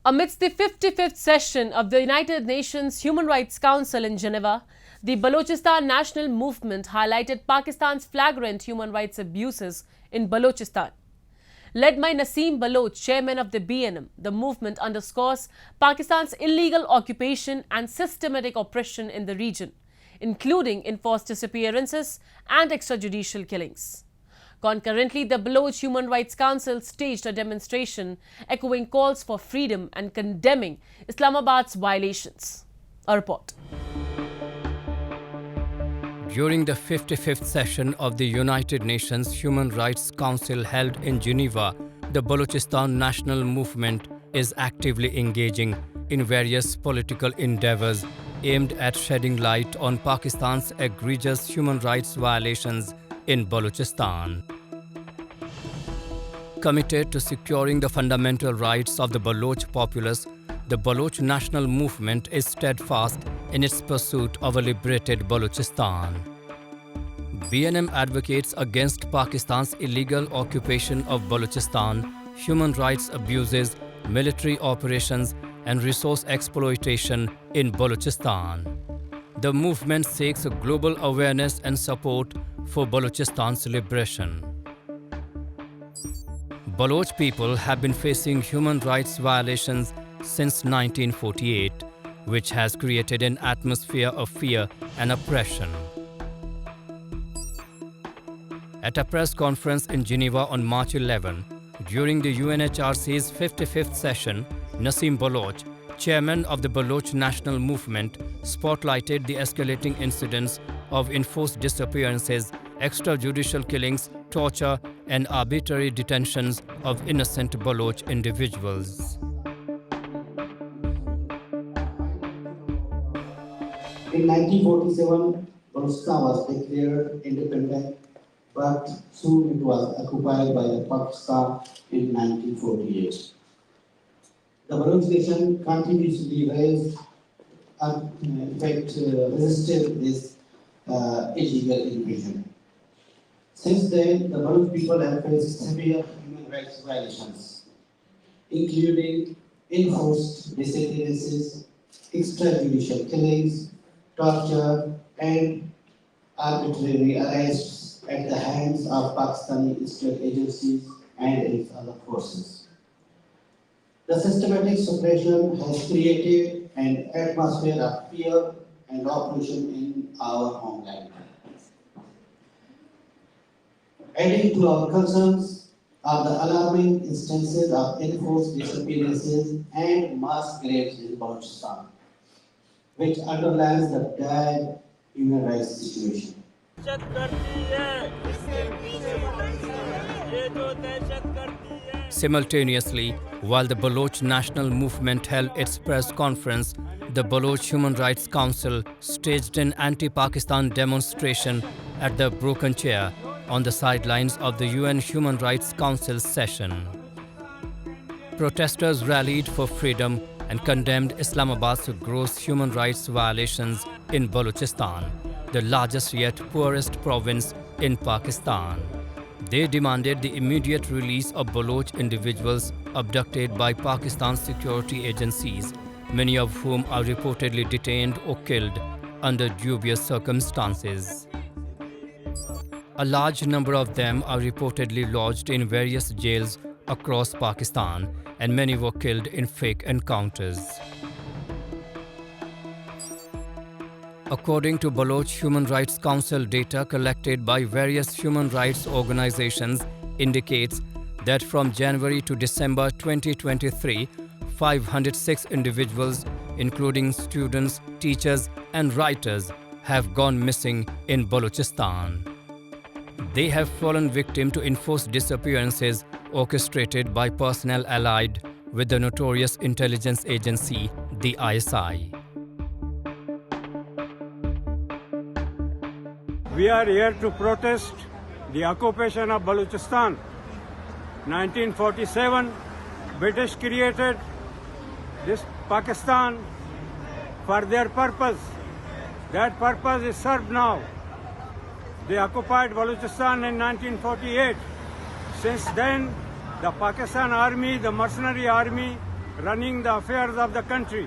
Amidst the 55th session of the United Nations Human Rights Council in Geneva, the Balochistan National Movement highlighted Pakistan's flagrant human rights abuses in Balochistan. Led by Naseem Baloch, chairman of the BNM, the movement underscores Pakistan's illegal occupation and systematic oppression in the region, including enforced disappearances and extrajudicial killings. Concurrently, the Baloch Human Rights Council staged a demonstration echoing calls for freedom and condemning Islamabad's violations. A report. During the 55th session of the United Nations Human Rights Council held in Geneva, the Balochistan National Movement is actively engaging in various political endeavors aimed at shedding light on Pakistan's egregious human rights violations in Balochistan. Committed to securing the fundamental rights of the Baloch populace, the Baloch National Movement is steadfast in its pursuit of a liberated Balochistan. BNM advocates against Pakistan's illegal occupation of Balochistan, human rights abuses, military operations, and resource exploitation in Balochistan. The movement seeks a global awareness and support for Balochistan's liberation. Baloch people have been facing human rights violations since 1948, which has created an atmosphere of fear and oppression. At a press conference in Geneva on March 11, during the UNHRC's 55th session, Naseem Baloch, chairman of the Baloch National Movement, spotlighted the escalating incidents of enforced disappearances, extrajudicial killings, torture, and arbitrary detentions of innocent Baloch individuals. In 1947, Balochistan was declared independent, but soon it was occupied by Pakistan in 1948. The Baloch nation continuously raised and resisted this illegal invasion. Since then, the Baloch people have faced severe human rights violations, including enforced disappearances, extrajudicial killings, torture, and arbitrary arrests at the hands of Pakistani state agencies and its other forces. The systematic suppression has created an atmosphere of fear and oppression in our homeland. Adding to our concerns are the alarming instances of enforced disappearances and mass graves in Balochistan, which underlines the dire human rights situation. Simultaneously, while the Baloch National Movement held its press conference, the Baloch Human Rights Council staged an anti-Pakistan demonstration at the Broken Chair on the sidelines of the UN Human Rights Council session. Protesters rallied for freedom and condemned Islamabad's gross human rights violations in Balochistan, the largest yet poorest province in Pakistan. They demanded the immediate release of Baloch individuals abducted by Pakistan's security agencies, many of whom are reportedly detained or killed under dubious circumstances. A large number of them are reportedly lodged in various jails across Pakistan, and many were killed in fake encounters. According to Baloch Human Rights Council data collected by various human rights organizations indicates that from January to December 2023, 506 individuals, including students, teachers, and writers, have gone missing in Balochistan. They have fallen victim to enforced disappearances orchestrated by personnel allied with the notorious intelligence agency, the ISI. We are here to protest the occupation of Balochistan. 1947, British created this Pakistan for their purpose. That purpose is served now. They occupied Balochistan in 1948. Since then, the Pakistan army, the mercenary army, running the affairs of the country.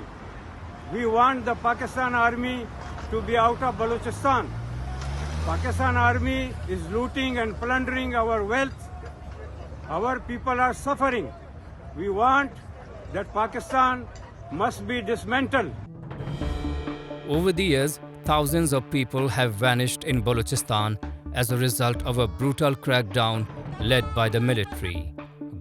We want the Pakistan Army to be out of Balochistan. Pakistan Army is looting and plundering our wealth. Our people are suffering. We want that Pakistan must be dismantled. Over the years, thousands of people have vanished in Balochistan as a result of a brutal crackdown led by the military.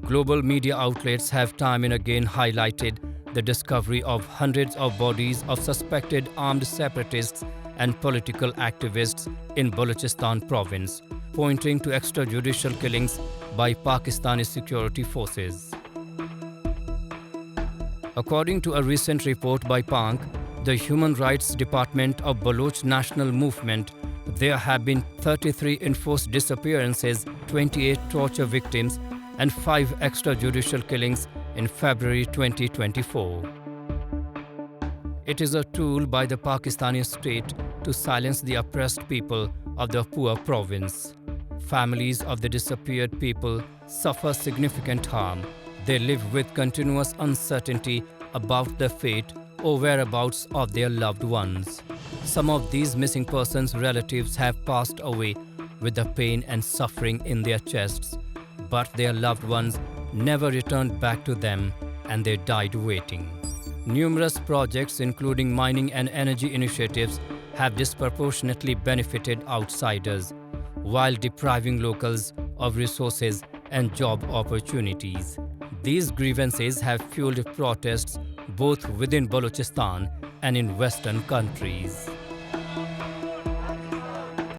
Global media outlets have time and again highlighted the discovery of hundreds of bodies of suspected armed separatists and political activists in Balochistan province, pointing to extrajudicial killings by Pakistani security forces. According to a recent report by PANC, the Human Rights Department of Baloch National Movement, there have been 33 enforced disappearances, 28 torture victims, and 5 extrajudicial killings in February 2024. It is a tool by the Pakistani state to silence the oppressed people of the poor province. Families of the disappeared people suffer significant harm. They live with continuous uncertainty about the fate or whereabouts of their loved ones. Some of these missing persons' relatives have passed away with the pain and suffering in their chests, but their loved ones never returned back to them and they died waiting. Numerous projects, including mining and energy initiatives, have disproportionately benefited outsiders, while depriving locals of resources and job opportunities. These grievances have fueled protests both within Balochistan and in Western countries.